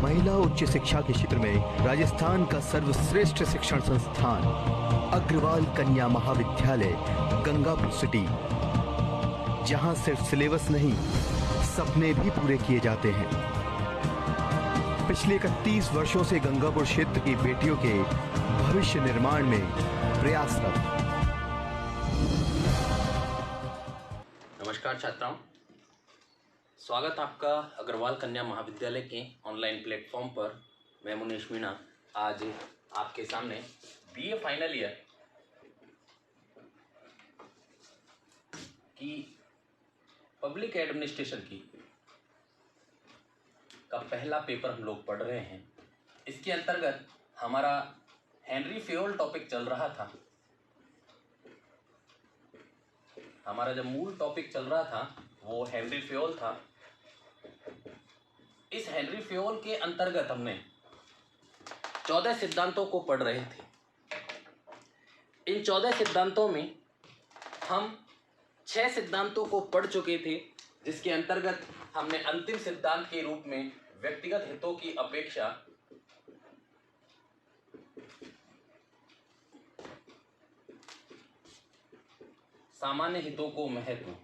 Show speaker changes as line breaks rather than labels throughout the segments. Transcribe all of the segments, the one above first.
महिला उच्च शिक्षा के क्षेत्र में राजस्थान का सर्वश्रेष्ठ शिक्षण संस्थान अग्रवाल कन्या महाविद्यालय गंगापुर सिटी, जहां सिर्फ सिलेबस नहीं सपने भी पूरे किए जाते हैं। पिछले 31 वर्षों से गंगापुर क्षेत्र की बेटियों के भविष्य निर्माण में प्रयासरत।
नमस्कार छात्राओं, स्वागत आपका अग्रवाल कन्या महाविद्यालय के ऑनलाइन प्लेटफॉर्म पर। मैं मुनीश मीणा आज आपके सामने बीए फाइनल ईयर की पब्लिक एडमिनिस्ट्रेशन की का पहला पेपर हम लोग पढ़ रहे हैं। इसके अंतर्गत हमारा हेनरी फेयोल टॉपिक चल रहा था। हमारा जो मूल टॉपिक चल रहा था वो हेनरी फेयोल था। इस हेनरी फेयोल के अंतर्गत हमने 14 सिद्धांतों को पढ़ रहे थे। इन 14 सिद्धांतों में हम 6 सिद्धांतों को पढ़ चुके थे, जिसके अंतर्गत हमने अंतिम सिद्धांत के रूप में व्यक्तिगत हितों की अपेक्षा सामान्य हितों को महत्व,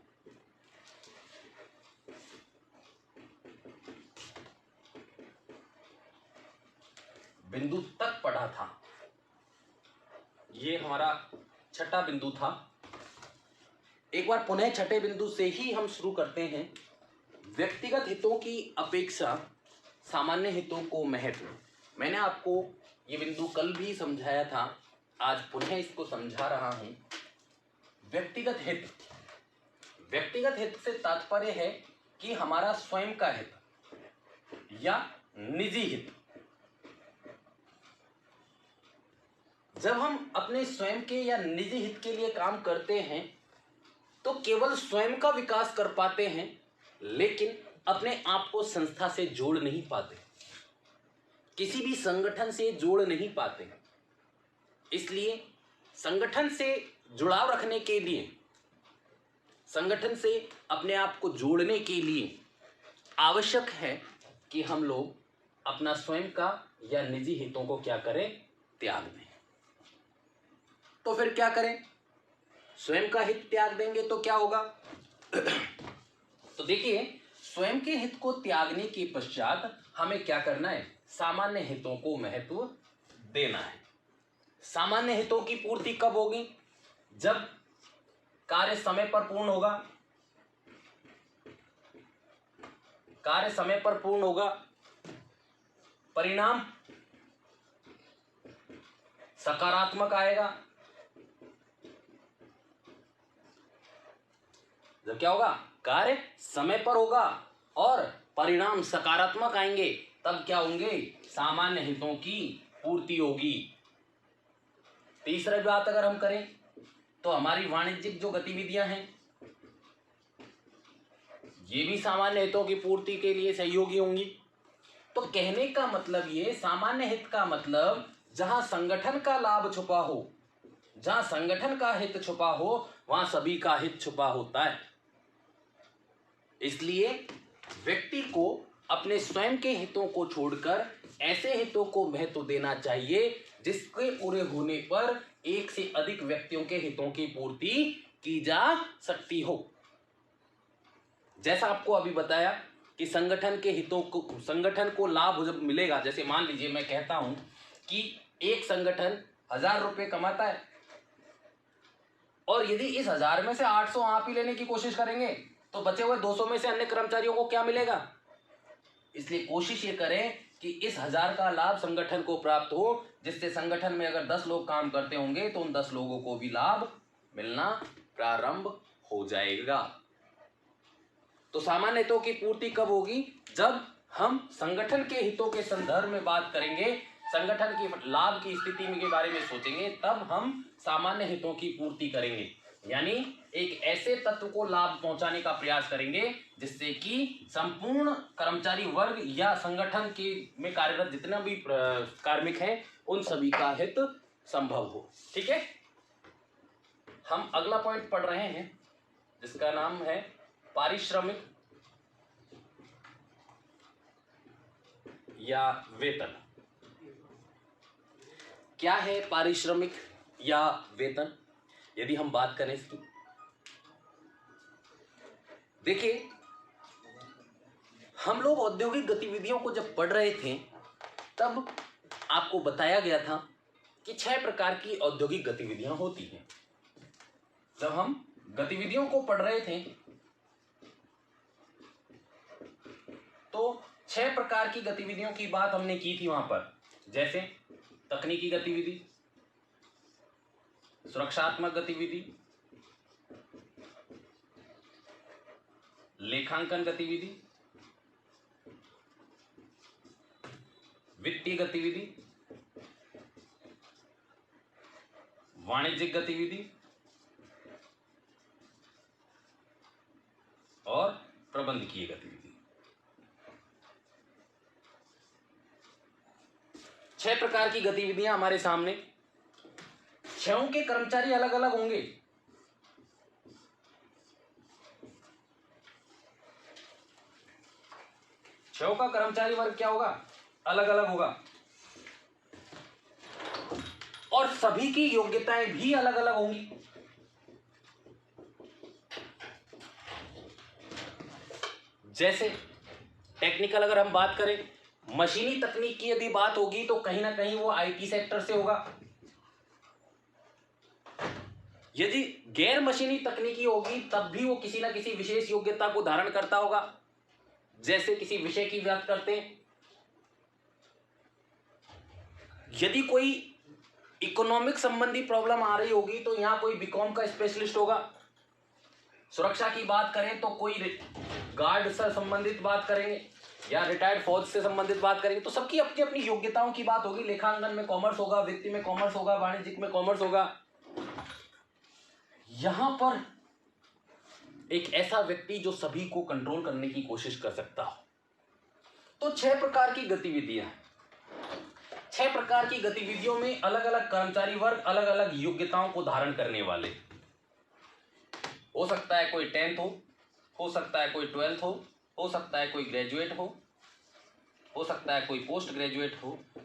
बिंदु तक पढ़ा था। ये हमारा छठा बिंदु था। एक बार पुनः छठे बिंदु से ही हम शुरू करते हैं। व्यक्तिगत हितों की अपेक्षा सामान्य हितों को महत्व। मैंने आपको ये बिंदु कल भी समझाया था, आज पुनः इसको समझा रहा हूं। व्यक्तिगत हित से तात्पर्य है कि हमारा स्वयं का हित या निजी हित। जब हम अपने स्वयं के या निजी हित के लिए काम करते हैं तो केवल स्वयं का विकास कर पाते हैं, लेकिन अपने आप को संस्था से जोड़ नहीं पाते, किसी भी संगठन से जोड़ नहीं पाते। इसलिए संगठन से जुड़ाव रखने के लिए, संगठन से अपने आप को जोड़ने के लिए आवश्यक है कि हम लोग अपना स्वयं का या निजी हितों को क्या करें, त्याग दें। तो फिर क्या करें? स्वयं का हित त्याग देंगे तो क्या होगा? तो देखिए, स्वयं के हित को त्यागने के पश्चात हमें क्या करना है? सामान्य हितों को महत्व देना है। सामान्य हितों की पूर्ति कब होगी? जब कार्य समय पर पूर्ण होगा। कार्य समय पर पूर्ण होगा, परिणाम सकारात्मक आएगा। जब क्या होगा? कार्य समय पर होगा और परिणाम सकारात्मक आएंगे, तब क्या होंगे? सामान्य हितों की पूर्ति होगी। तीसरी बात अगर हम करें तो हमारी वाणिज्यिक जो गतिविधियां हैं ये भी सामान्य हितों की पूर्ति के लिए सहयोगी होंगी। तो कहने का मतलब ये, सामान्य हित का मतलब जहां संगठन का लाभ छुपा हो, जहां संगठन का हित छुपा हो, वहां सभी का हित छुपा होता है। इसलिए व्यक्ति को अपने स्वयं के हितों को छोड़कर ऐसे हितों को महत्व देना चाहिए जिसके पूरे होने पर एक से अधिक व्यक्तियों के हितों की पूर्ति की जा सकती हो। जैसा आपको अभी बताया कि संगठन के हितों को, संगठन को लाभ जब मिलेगा, जैसे मान लीजिए मैं कहता हूं कि एक संगठन 1000 रुपये कमाता है और यदि इस 1000 में से 800 आप ही लेने की कोशिश करेंगे तो बचे हुए 200 में से अन्य कर्मचारियों को क्या मिलेगा? इसलिए कोशिश ये करें कि इस 1000 का लाभ संगठन को प्राप्त हो, जिससे संगठन में अगर 10 लोग काम करते होंगे तो उन 10 लोगों को भी लाभ मिलना प्रारंभ हो जाएगा। तो सामान्य हितों की पूर्ति कब होगी? जब हम संगठन के हितों के संदर्भ में बात करेंगे, संगठन की लाभ की स्थिति के बारे में सोचेंगे, तब हम सामान्य हितों की पूर्ति करेंगे। यानी एक ऐसे तत्व को लाभ पहुंचाने का प्रयास करेंगे जिससे कि संपूर्ण कर्मचारी वर्ग या संगठन के में कार्यरत जितना भी कार्मिक हैं उन सभी का हित संभव हो। ठीक है, हम अगला पॉइंट पढ़ रहे हैं जिसका नाम है पारिश्रमिक या वेतन। क्या है पारिश्रमिक या वेतन? यदि हम बात करें इसकी, देखिए हम लोग औद्योगिक गतिविधियों को जब पढ़ रहे थे तब आपको बताया गया था कि 6 प्रकार की औद्योगिक गतिविधियां होती हैं। जब हम गतिविधियों को पढ़ रहे थे तो 6 प्रकार की गतिविधियों की बात हमने की थी वहां पर, जैसे तकनीकी गतिविधि, सुरक्षात्मक गतिविधि, लेखांकन गतिविधि, वित्तीय गतिविधि, वाणिज्यिक गतिविधि और प्रबंधकीय गतिविधि। 6 प्रकार की गतिविधियां हमारे सामने। 6 के कर्मचारी अलग अलग होंगे। छह का कर्मचारी वर्ग क्या होगा? अलग अलग होगा और सभी की योग्यताएं भी अलग अलग होंगी। जैसे टेक्निकल अगर हम बात करें, मशीनी तकनीक की यदि बात होगी तो कहीं ना कहीं वो आईटी सेक्टर से होगा। यदि गैर मशीनी तकनीकी होगी तब भी वो किसी ना किसी विशेष योग्यता को धारण करता होगा। जैसे किसी विषय की बात करते हैं, यदि कोई इकोनॉमिक संबंधी प्रॉब्लम आ रही होगी तो यहां कोई बीकॉम का स्पेशलिस्ट होगा। सुरक्षा की बात करें तो कोई गार्ड से संबंधित बात करेंगे या रिटायर्ड फौज से संबंधित बात करेंगे। तो सबकी अपनी अपनी योग्यताओं की बात होगी। लेखांकन में कॉमर्स होगा, वित्त में कॉमर्स होगा, वाणिज्यिक में कॉमर्स होगा। यहां पर एक ऐसा व्यक्ति जो सभी को कंट्रोल करने की कोशिश कर सकता हो। तो 6 प्रकार की गतिविधियां, 6 प्रकार की गतिविधियों में अलग अलग कर्मचारी वर्ग, अलग अलग योग्यताओं को धारण करने वाले। हो सकता है कोई 10th हो सकता है कोई 12th हो सकता है कोई ग्रेजुएट हो सकता है कोई पोस्ट ग्रेजुएट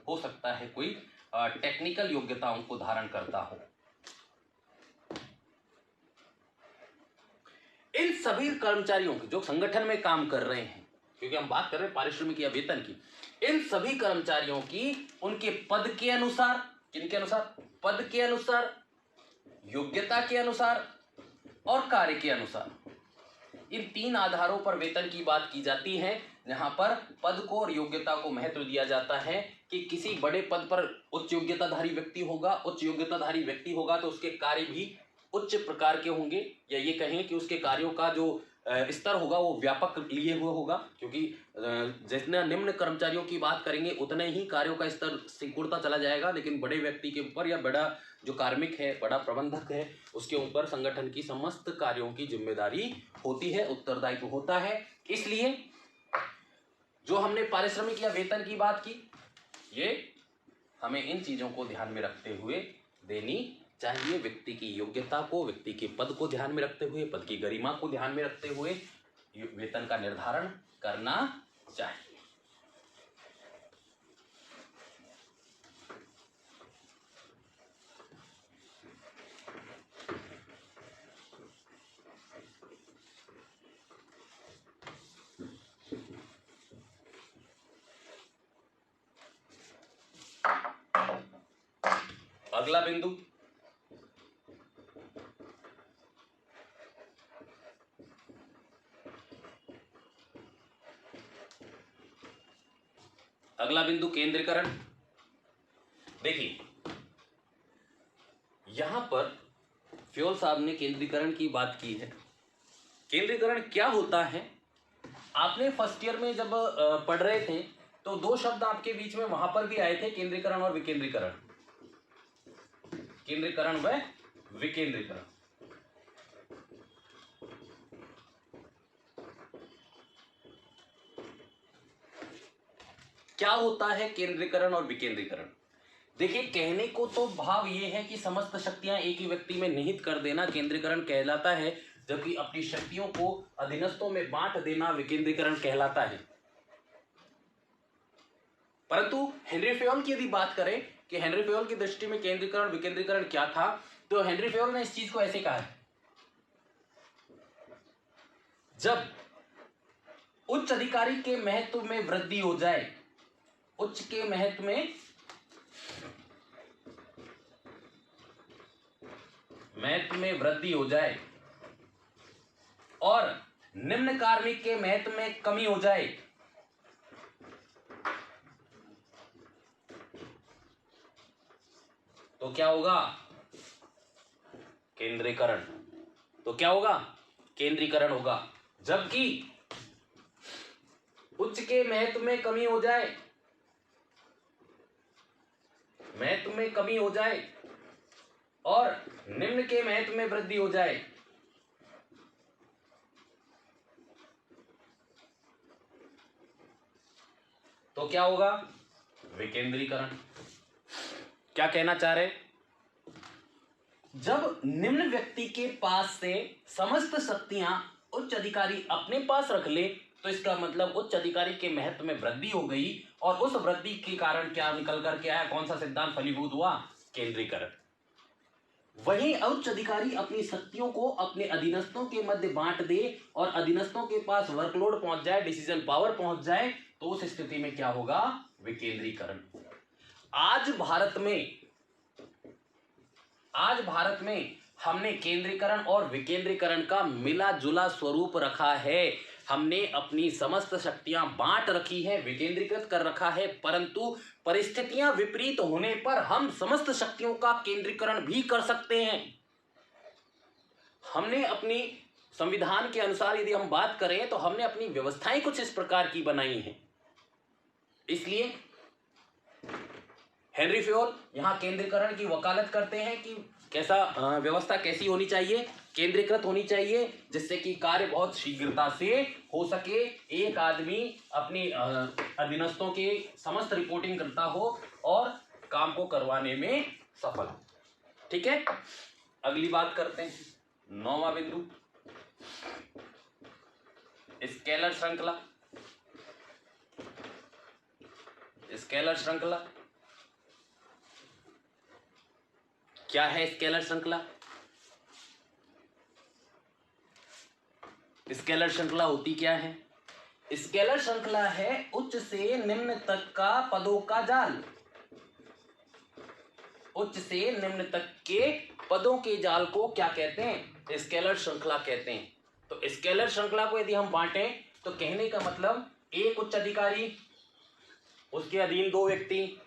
हो सकता है कोई टेक्निकल योग्यताओं को धारण करता हो। इन सभी कर्मचारियों की जो संगठन में काम कर रहे हैं, क्योंकि हम बात कर रहे हैं पारिश्रमिक या वेतन की, इन सभी कर्मचारियों की उनके पद के अनुसार, किनके अनुसार? पद के अनुसार, योग्यता के अनुसार और कार्य के अनुसार, इन 3 आधारों पर वेतन की बात की जाती है। जहां पर पद को और योग्यता को महत्व दिया जाता है कि किसी बड़े पद पर उच्च योग्यताधारी व्यक्ति होगा, उच्च योग्यताधारी व्यक्ति होगा तो उसके कार्य भी उच्च प्रकार के होंगे, या ये कहें कि उसके कार्यों का जो स्तर होगा वो व्यापक लिए हुए होगा। क्योंकि जितना निम्न कर्मचारियों की बात करेंगे उतने ही कार्यों का स्तर सिकुड़ता चला जाएगा, लेकिन बड़े व्यक्ति के ऊपर या बड़ा जो कार्मिक है, बड़ा प्रबंधक है, उसके ऊपर संगठन की समस्त कार्यों की जिम्मेदारी होती है, उत्तरदायित्व होता है। इसलिए जो हमने पारिश्रमिक या वेतन की बात की, ये हमें इन चीजों को ध्यान में रखते हुए देनी चाहिए। व्यक्ति की योग्यता को, व्यक्ति के पद को ध्यान में रखते हुए, पद की गरिमा को ध्यान में रखते हुए वेतन का निर्धारण करना चाहिए। अगला बिंदु, केंद्रीकरण। देखिए यहां पर फ्योल साहब ने केंद्रीकरण की बात की है। केंद्रीकरण क्या होता है? आपने फर्स्ट ईयर में जब पढ़ रहे थे तो 2 शब्द आपके बीच में वहां पर भी आए थे, केंद्रीकरण और विकेंद्रीकरण। केंद्रीकरण व विकेंद्रीकरण। क्या होता है केंद्रीकरण और विकेंद्रीकरण? देखिए कहने को तो भाव ये है कि समस्त शक्तियां एक ही व्यक्ति में निहित कर देना केंद्रीकरण कहलाता है, जबकि अपनी शक्तियों को अधीनस्थों में बांट देना विकेंद्रीकरण कहलाता है। परंतु हेनरी फेयोल की यदि बात करें कि हेनरी फेयोल की दृष्टि में केंद्रीकरण विकेंद्रीकरण क्या था, तो हेनरी फेयोल ने इस चीज को ऐसे कहा है, जब उच्च अधिकारी के महत्व में वृद्धि हो जाए, उच्च के महत्व में वृद्धि हो जाए और निम्न कार्मिक के महत्व में कमी हो जाए, तो क्या होगा? केंद्रीकरण। तो क्या होगा? केंद्रीकरण होगा। जबकि उच्च के महत्व में कमी हो जाए, महत्व में कमी हो जाए और निम्न के महत्व में वृद्धि हो जाए, तो क्या होगा? विकेंद्रीकरण। क्या कहना चाह रहे? जब निम्न व्यक्ति के पास से समस्त शक्तियां उच्च अधिकारी अपने पास रख ले, तो इसका मतलब उच्च अधिकारी के महत्व में वृद्धि हो गई और उस वृद्धि के कारण क्या निकल कर के आया? कौन सा सिद्धांत फलीभूत हुआ? केंद्रीकरण। वहीं उच्च अधिकारी अपनी शक्तियों को अपने अधीनस्थों के मध्य बांट दे और अधीनस्थों के पास वर्कलोड पहुंच जाए, डिसीजन पावर पहुंच जाए, तो उस स्थिति में क्या होगा? विकेंद्रीकरण। आज भारत में हमने केंद्रीकरण और विकेंद्रीकरण का मिला जुला स्वरूप रखा है। हमने अपनी समस्त शक्तियां बांट रखी है, विकेंद्रीकृत कर रखा है, परंतु परिस्थितियां विपरीत होने पर हम समस्त शक्तियों का केंद्रीकरण भी कर सकते हैं। हमने अपनी संविधान के अनुसार यदि हम बात करें तो हमने अपनी व्यवस्थाएं कुछ इस प्रकार की बनाई हैं। इसलिए हेनरी फेयोल यहां केंद्रीकरण की वकालत करते हैं कि कैसा व्यवस्था कैसी होनी चाहिए? केंद्रीकृत होनी चाहिए, जिससे कि कार्य बहुत शीघ्रता से हो सके, एक आदमी अपनी अधीनस्थों के समस्त रिपोर्टिंग करता हो और काम को करवाने में सफल हो। ठीक है, अगली बात करते हैं। 9वां बिंदु, स्केलर श्रृंखला। स्केलर श्रृंखला क्या है? स्केलर श्रृंखला, स्केलर श्रृंखला होती क्या है? स्केलर श्रृंखला है उच्च से निम्न तक का पदों का जाल। उच्च से निम्न तक के पदों के जाल को क्या कहते हैं? स्केलर श्रृंखला कहते हैं। तो स्केलर श्रृंखला को यदि हम बांटें तो कहने का मतलब एक उच्च अधिकारी, उसके अधीन 2 व्यक्ति,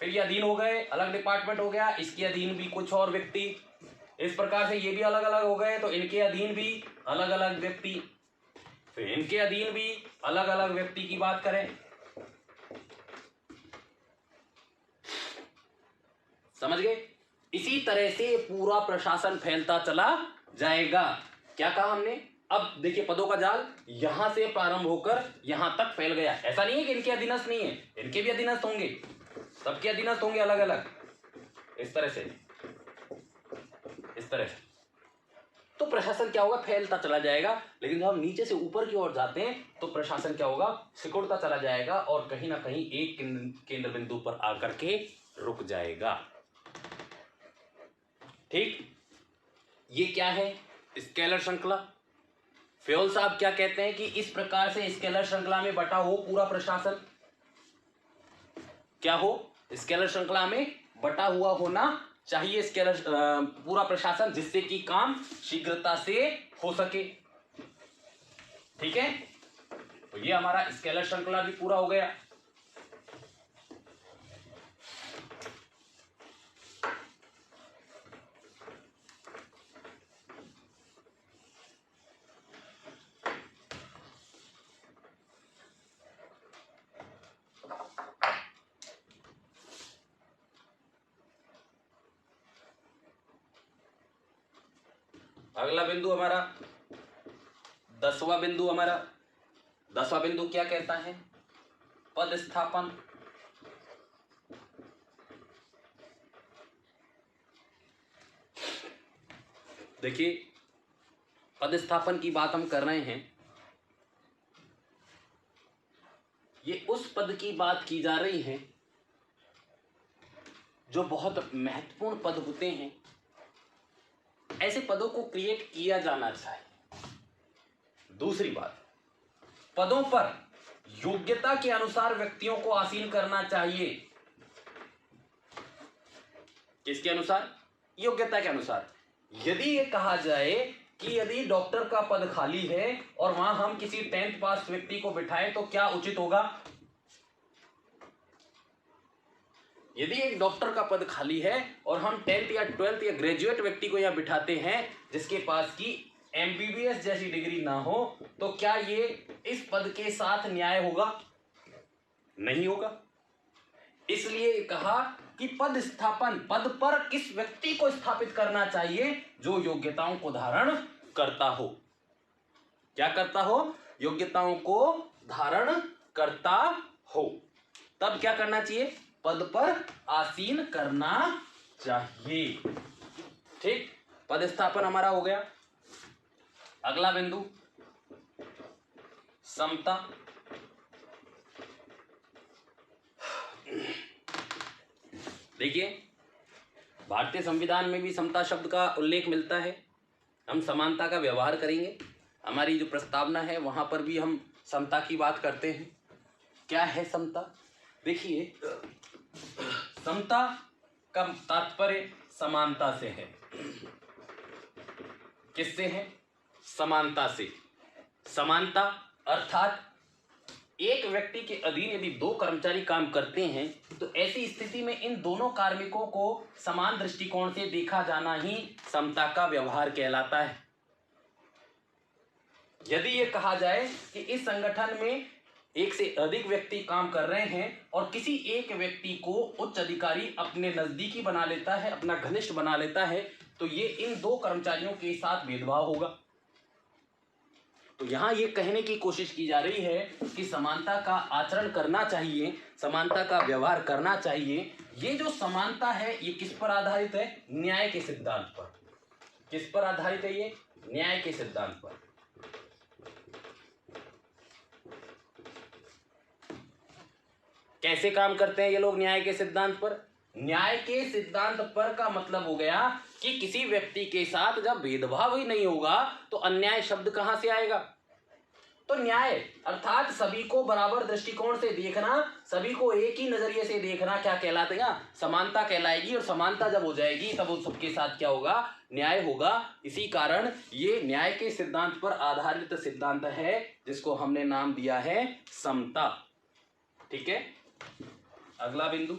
फिर ये अधीन हो गए, अलग डिपार्टमेंट हो गया, इसके अधीन भी कुछ और व्यक्ति, इस प्रकार से ये भी अलग अलग हो गए तो इनके अधीन भी अलग अलग व्यक्ति, फिर इनके अधीन भी अलग अलग व्यक्ति की बात करें। समझ गए? इसी तरह से पूरा प्रशासन फैलता चला जाएगा। क्या कहा हमने? अब देखिए, पदों का जाल यहां से प्रारंभ होकर यहां तक फैल गया। ऐसा नहीं है कि इनके अधीनस्थ नहीं है, इनके भी अधीनस्थ होंगे, सबके अधीनस्थ होंगे अलग अलग, इस तरह से, इस तरह से। तो प्रशासन क्या होगा? फैलता चला जाएगा। लेकिन जब हम नीचे से ऊपर की ओर जाते हैं तो प्रशासन क्या होगा? सिकुड़ता चला जाएगा और कहीं ना कहीं एक केंद्र बिंदु पर आकर के रुक जाएगा। ठीक, ये क्या है? स्केलर श्रृंखला। फेयोल साहब क्या कहते हैं कि इस प्रकार से स्केलर श्रृंखला में बटा हो पूरा प्रशासन। क्या हो? स्केलर श्रृंखला में बटा हुआ होना चाहिए स्केलर पूरा प्रशासन, जिससे कि काम शीघ्रता से हो सके। ठीक है, तो ये हमारा स्केलर श्रृंखला भी पूरा हो गया। अगला बिंदु हमारा 10वां बिंदु हमारा 10वां बिंदु क्या कहता है? पद स्थापन। देखिए, पद स्थापन की बात हम कर रहे हैं। ये उस पद की बात की जा रही है जो बहुत महत्वपूर्ण पद होते हैं। ऐसे पदों को क्रिएट किया जाना चाहिए। दूसरी बात, पदों पर योग्यता के अनुसार व्यक्तियों को आसीन करना चाहिए। किसके अनुसार? योग्यता के अनुसार। यदि ये कहा जाए कि यदि डॉक्टर का पद खाली है और वहां हम किसी 10th पास व्यक्ति को बिठाएं तो क्या उचित होगा? यदि एक डॉक्टर का पद खाली है और हम 10th या 12th या ग्रेजुएट व्यक्ति को यहां बिठाते हैं जिसके पास की MBBS जैसी डिग्री ना हो, तो क्या ये इस पद के साथ न्याय होगा? नहीं होगा। इसलिए कहा कि पद स्थापन, पद पर किस व्यक्ति को स्थापित करना चाहिए? जो योग्यताओं को धारण करता हो। क्या करता हो? योग्यताओं को धारण करता हो। तब क्या करना चाहिए? पद पर आसीन करना चाहिए। ठीक, पद स्थापन हमारा हो गया। अगला बिंदु, समता। देखिए, भारतीय संविधान में भी समता शब्द का उल्लेख मिलता है। हम समानता का व्यवहार करेंगे। हमारी जो प्रस्तावना है वहां पर भी हम समता की बात करते हैं। क्या है समता? देखिए, समता का तात्पर्य समानता से है। किससे है? समानता से। समानता अर्थात एक व्यक्ति के अधीन यदि 2 कर्मचारी काम करते हैं तो ऐसी स्थिति में इन दोनों कार्मिकों को समान दृष्टिकोण से देखा जाना ही समता का व्यवहार कहलाता है। यदि ये कहा जाए कि इस संगठन में एक से अधिक व्यक्ति काम कर रहे हैं और किसी एक व्यक्ति को उच्च अधिकारी अपने नजदीकी बना लेता है, अपना घनिष्ठ बना लेता है, तो ये इन 2 कर्मचारियों के साथ भेदभाव होगा। तो यहां ये कहने की कोशिश की जा रही है कि समानता का आचरण करना चाहिए, समानता का व्यवहार करना चाहिए। ये जो समानता है ये किस पर आधारित है? न्याय के सिद्धांत पर। किस पर आधारित है ये? न्याय के सिद्धांत पर। कैसे काम करते हैं ये लोग न्याय के सिद्धांत पर? न्याय के सिद्धांत पर का मतलब हो गया कि किसी व्यक्ति के साथ जब भेदभाव ही नहीं होगा तो अन्याय शब्द कहां से आएगा? तो न्याय अर्थात सभी को बराबर दृष्टिकोण से देखना, सभी को एक ही नजरिए से देखना क्या कहलातेगा? समानता कहलाएगी। और समानता जब हो जाएगी तब उन सबके साथ क्या होगा? न्याय होगा। इसी कारण ये न्याय के सिद्धांत पर आधारित सिद्धांत है जिसको हमने नाम दिया है समता। ठीक है, अगला बिंदु,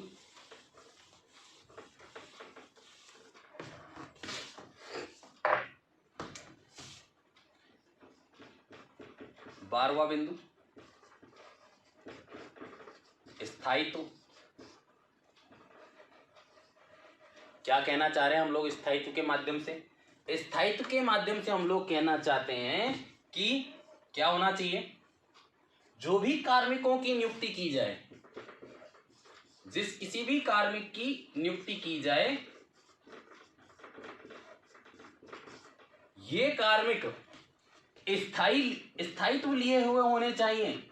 बारहवां बिंदु, स्थायित्व। क्या कहना चाह रहे हैं हम लोग स्थायित्व के माध्यम से? स्थायित्व के माध्यम से हम लोग कहना चाहते हैं कि क्या होना चाहिए? जो भी कार्मिकों की नियुक्ति की जाए, जिस किसी भी कार्मिक की नियुक्ति की जाए, ये कार्मिक स्थायित्व लिए हुए होने चाहिए।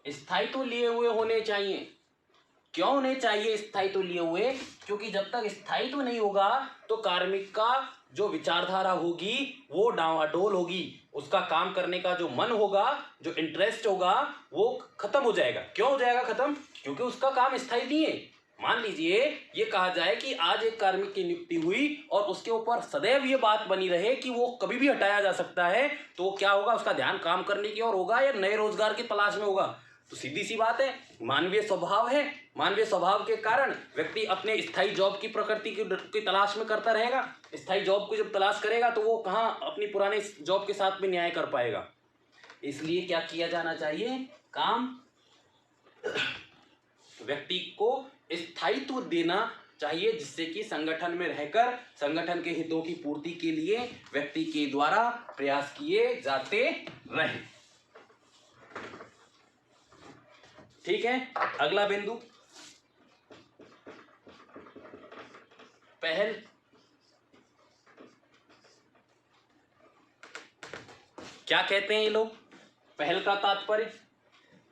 स्थायित्व लिए हुए होने चाहिए। क्यों होने चाहिए स्थायित्व लिए हुए? क्योंकि जब तक स्थायित्व नहीं होगा तो कार्मिक का जो विचारधारा होगी वो डावाडोल होगी। उसका काम करने का जो मन होगा, जो इंटरेस्ट होगा, वो खत्म हो जाएगा। क्यों हो जाएगा खत्म? क्योंकि उसका काम स्थायी नहीं है। मान लीजिए ये कहा जाए कि आज एक कार्मिक की नियुक्ति हुई और उसके ऊपर सदैव ये बात बनी रहे कि वो कभी भी हटाया जा सकता है, तो क्या होगा? उसका ध्यान काम करने की ओर होगा या नए रोजगार की तलाश में होगा? तो सीधी सी बात है, मानवीय स्वभाव है। मानवीय स्वभाव के कारण व्यक्ति अपने स्थायी जॉब की प्रकृति की तलाश में करता रहेगा। स्थायी जॉब को जब तलाश करेगा तो वो कहाँ अपनी पुराने जॉब के साथ में न्याय कर पाएगा? इसलिए क्या किया जाना चाहिए? काम व्यक्ति को स्थायित्व देना चाहिए जिससे कि संगठन में रहकर संगठन के हितों की पूर्ति के लिए व्यक्ति के द्वारा प्रयास किए जाते रहे। ठीक है, अगला बिंदु, पहल। क्या कहते हैं ये लोग? पहल का तात्पर्य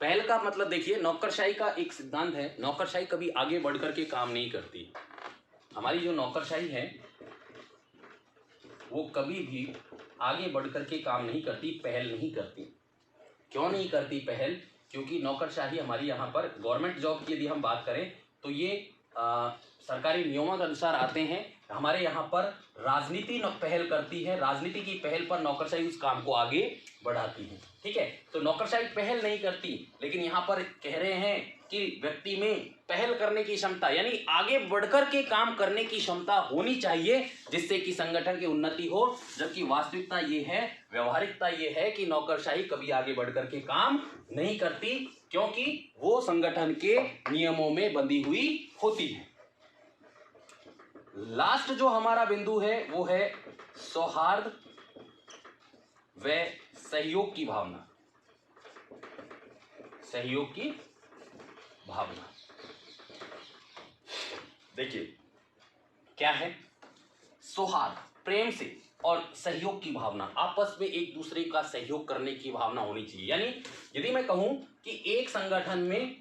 पहल का मतलब देखिए, नौकरशाही का एक सिद्धांत है, नौकरशाही कभी आगे बढ़कर के काम नहीं करती। हमारी जो नौकरशाही है वो कभी भी आगे बढ़कर के काम नहीं करती, पहल नहीं करती। क्यों नहीं करती पहल? क्योंकि नौकरशाही हमारी यहाँ पर गवर्नमेंट जॉब की यदि हम बात करें तो ये सरकारी नियमों के अनुसार आते हैं। हमारे यहाँ पर राजनीति पहल करती है, राजनीति की पहल पर नौकरशाही उस काम को आगे बढ़ाती है। ठीक है, तो नौकरशाही पहल नहीं करती, लेकिन यहाँ पर कह रहे हैं कि व्यक्ति में पहल करने की क्षमता, यानी आगे बढ़कर के काम करने की क्षमता होनी चाहिए, जिससे कि संगठन की उन्नति हो। जबकि वास्तविकता ये है, व्यवहारिकता ये है कि नौकरशाही कभी आगे बढ़कर के काम नहीं करती, क्योंकि वो संगठन के नियमों में बंधी हुई होती है। लास्ट जो हमारा बिंदु है वो है सौहार्द व सहयोग की भावना। सहयोग की भावना देखिए क्या है? सौहार्द, प्रेम से, और सहयोग की भावना, आपस में एक दूसरे का सहयोग करने की भावना होनी चाहिए। यानी यदि मैं कहूं कि एक संगठन में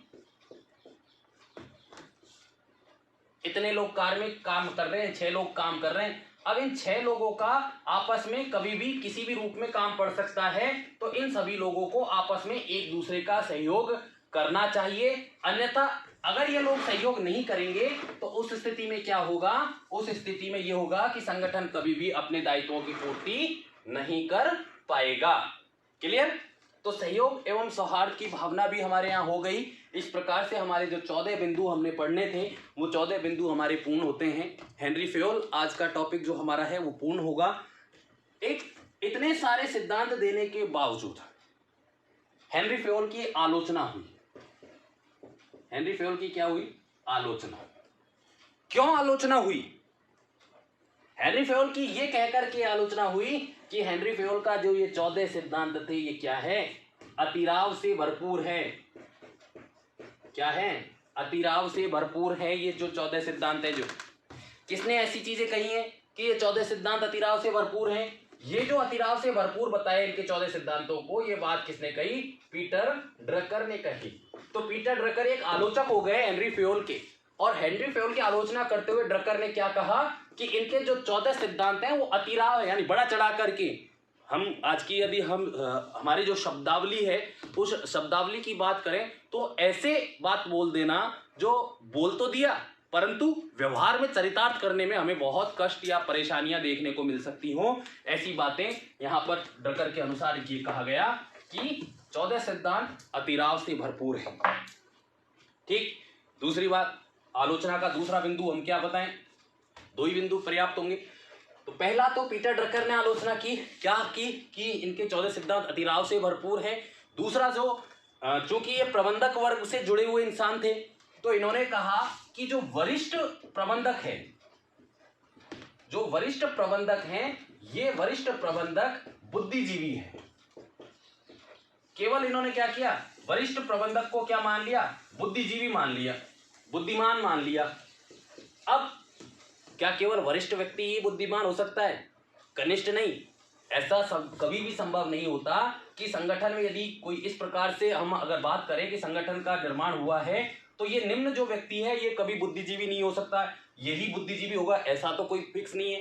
इतने लोग कार्य में काम कर रहे हैं, 6 लोग काम कर रहे हैं, अब इन 6 लोगों का आपस में कभी भी किसी भी रूप में काम पड़ सकता है, तो इन सभी लोगों को आपस में एक दूसरे का सहयोग करना चाहिए। अन्यथा अगर ये लोग सहयोग नहीं करेंगे तो उस स्थिति में क्या होगा? उस स्थिति में ये होगा कि संगठन कभी भी अपने दायित्वों की पूर्ति नहीं कर पाएगा। क्लियर? तो सहयोग एवं सौहार्द की भावना भी हमारे यहाँ हो गई। इस प्रकार से हमारे जो 14 बिंदु हमने पढ़ने थे वो 14 बिंदु हमारे पूर्ण होते हैं। हेनरी फेयोल, आज का टॉपिक जो हमारा है वो पूर्ण होगा। एक इतने सारे सिद्धांत देने के बावजूद हेनरी फेयोल की आलोचना हुई। हेनरी फेयोल की क्या हुई? आलोचना। क्यों आलोचना हुई? हेनरी फेयोल की ये कहकर के आलोचना हुई कि हेनरी फेयोल का जो ये 14 सिद्धांत थे ये क्या है? अतिराव से भरपूर है। क्या है? अतिराव से भरपूर है। ये जो 14 सिद्धांत है, जो किसने ऐसी चीजें कही हैं कि ये 14 सिद्धांत अतिराव से भरपूर हैं? ये जो अतिराव से भरपूर बताए इनके 14 सिद्धांतों को, ये बात किसने कही? पीटर ड्रकर ने कही। तो पीटर ड्रकर एक आलोचक हो गए हेनरी फेयोल के, और हेनरी फेयोल की आलोचना करते हुए ड्रकर ने क्या कहा कि इनके जो 14 सिद्धांत हैं वो अतिराव है, यानी बड़ा चढ़ा करके। हम आज की यदि हम हमारी जो शब्दावली है उस शब्दावली की बात करें तो ऐसे बात बोल देना जो बोल तो दिया परंतु व्यवहार में चरितार्थ करने में हमें बहुत कष्ट या परेशानियां देखने को मिल सकती हो, ऐसी बातें यहाँ पर ड्रकर के अनुसार ये कहा गया कि 14 सिद्धांत अतिराव से भरपूर है। ठीक। दूसरी बात, आलोचना का दूसरा बिंदु हम क्या बताएं? 2 ही बिंदु पर्याप्त होंगे। तो पहला तो पीटर ड्रकर ने आलोचना की, क्या की कि इनके 14 सिद्धांत अतिराव से भरपूर है। दूसरा, जो चूंकि ये प्रबंधक वर्ग से जुड़े हुए इंसान थे, तो इन्होंने कहा कि जो वरिष्ठ प्रबंधक है, जो वरिष्ठ प्रबंधक हैं, ये वरिष्ठ प्रबंधक बुद्धिजीवी है। केवल इन्होंने क्या किया? वरिष्ठ प्रबंधक को क्या मान लिया? बुद्धिजीवी मान लिया, बुद्धिमान मान लिया। अब क्या केवल वरिष्ठ व्यक्ति ही बुद्धिमान हो सकता है? कनिष्ठ नहीं। ऐसा कभी भी संभव नहीं होता कि संगठन में यदि कोई इस प्रकार से हम अगर बात करें कि संगठन का निर्माण हुआ है तो ये निम्न जो व्यक्ति है ये कभी बुद्धिजीवी नहीं हो सकता, यही बुद्धिजीवी होगा, ऐसा तो कोई फिक्स नहीं है।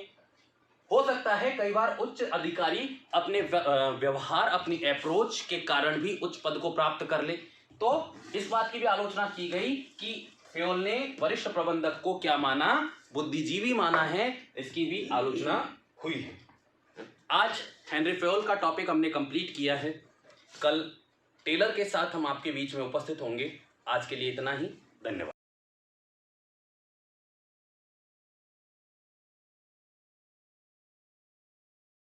हो सकता है कई बार उच्च अधिकारी अपने व्यवहार, अपनी अप्रोच के कारण भी उच्च पद को प्राप्त कर ले। तो इस बात की भी आलोचना की गई कि फेयोल ने वरिष्ठ प्रबंधक को क्या माना? बुद्धिजीवी माना है। इसकी भी आलोचना हुई है। आज हेनरी फेयोल का टॉपिक हमने कंप्लीट किया है। कल टेलर के साथ हम आपके बीच में उपस्थित होंगे। आज के लिए इतना ही। धन्यवाद।